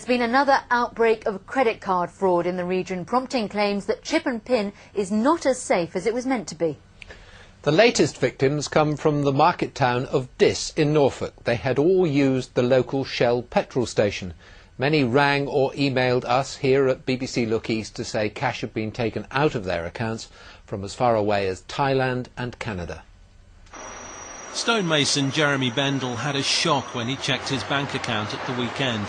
There's been another outbreak of credit card fraud in the region, prompting claims that chip and pin is not as safe as it was meant to be. The latest victims come from the market town of Diss in Norfolk. They had all used the local Shell petrol station. Many rang or emailed us here at BBC Look East to say cash had been taken out of their accounts from as far away as Thailand and Canada. Stonemason Jeremy Bendel had a shock when he checked his bank account at the weekend.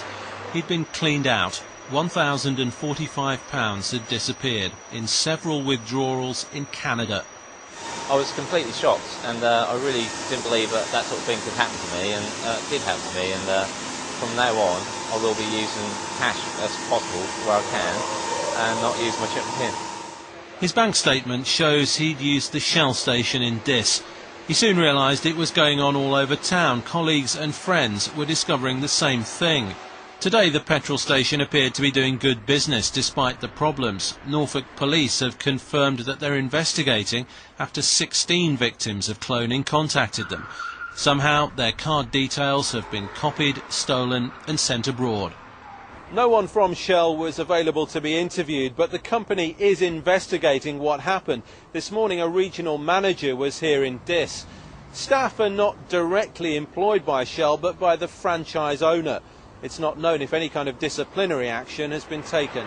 He'd been cleaned out. £1,045 had disappeared in several withdrawals in Canada. I was completely shocked, and I really didn't believe that that sort of thing could happen to me, and it did happen to me. And from now on, I will be using cash as possible where I can, and not use my chip and pin. His bank statement shows he'd used the Shell station in Diss. He soon realised it was going on all over town. Colleagues and friends were discovering the same thing. Today the petrol station appeared to be doing good business despite the problems. Norfolk police have confirmed that they're investigating after 16 victims of cloning contacted them. Somehow their card details have been copied, stolen and sent abroad. No one from Shell was available to be interviewed, but the company is investigating what happened. This morning a regional manager was here in Diss. Staff are not directly employed by Shell but by the franchise owner. It's not known if any kind of disciplinary action has been taken.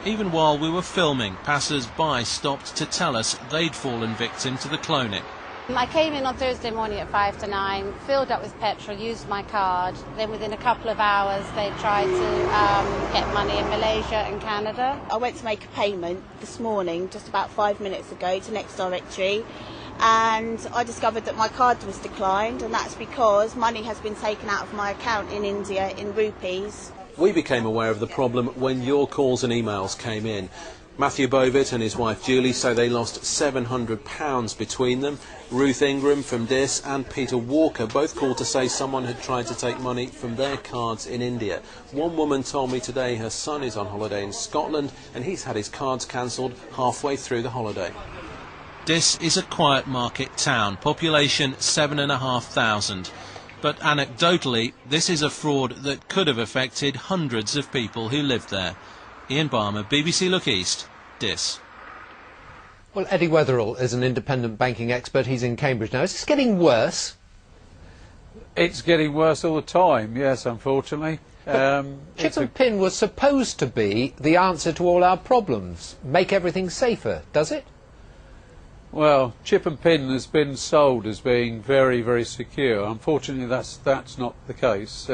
Even while we were filming, passers-by stopped to tell us they'd fallen victim to the cloning. I came in on Thursday morning at 5 to 9, filled up with petrol, used my card. Then within a couple of hours they tried to get money in Malaysia and Canada. I went to make a payment this morning, just about 5 minutes ago, to Next Directory. And I discovered that my card was declined, and that's because money has been taken out of my account in India in rupees. We became aware of the problem when your calls and emails came in. Matthew Bovitt and his wife Julie say they lost £700 between them. Ruth Ingram from Diss and Peter Walker both called to say someone had tried to take money from their cards in India. One woman told me today her son is on holiday in Scotland and he's had his cards cancelled halfway through the holiday. Diss is a quiet market town, population 7,500. But anecdotally, this is a fraud that could have affected hundreds of people who lived there. Ian Barmer, BBC Look East, Diss. Well, Eddie Wetherell is an independent banking expert. He's in Cambridge now. Is this getting worse? It's getting worse all the time, yes, unfortunately. Chip and pin was supposed to be the answer to all our problems. Make everything safer, does it? Well, chip and pin has been sold as being very, very secure. Unfortunately, that's not the case.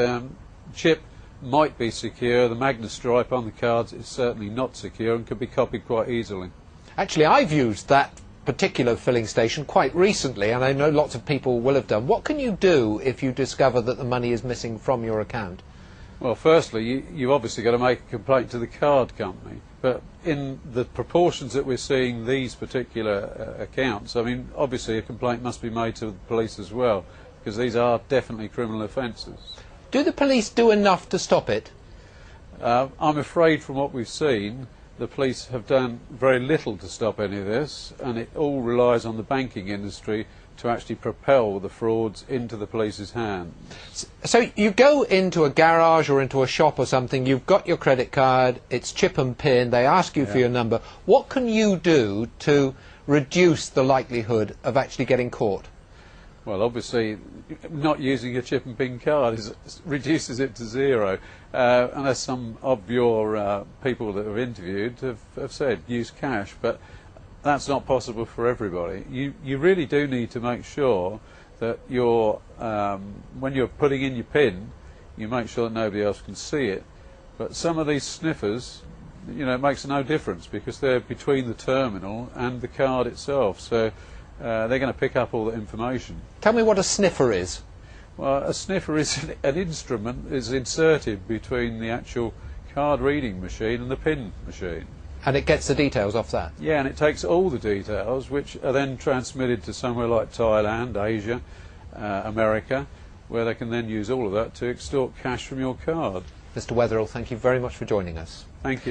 Chip might be secure. The magnet stripe on the cards is certainly not secure and can be copied quite easily. Actually, I've used that particular filling station quite recently, and I know lots of people will have done. What can you do if you discover that the money is missing from your account? Well, firstly, you've obviously got to make a complaint to the card company. But in the proportions that we're seeing these particular accounts, I mean, obviously a complaint must be made to the police as well, because these are definitely criminal offences. Do the police do enough to stop it? I'm afraid from what we've seen, the police have done very little to stop any of this, and it all relies on the banking industry to actually propel the frauds into the police's hands. So you go into a garage or into a shop or something, you've got your credit card, it's chip and pin, they ask you for your number. What can you do to reduce the likelihood of actually getting caught? Well, obviously, not using a chip and pin card reduces it to zero, unless some of your people that have interviewed have said use cash, but that's not possible for everybody. You really do need to make sure that when you're putting in your pin, you make sure that nobody else can see it. But some of these sniffers, you know, it makes no difference because they're between the terminal and the card itself, so they're going to pick up all the information. Tell me what a sniffer is. Well, a sniffer is an instrument is inserted between the actual card reading machine and the pin machine. And it gets the details off that? Yeah, and it takes all the details, which are then transmitted to somewhere like Thailand, Asia, America, where they can then use all of that to extort cash from your card. Mr. Wetherell, thank you very much for joining us. Thank you.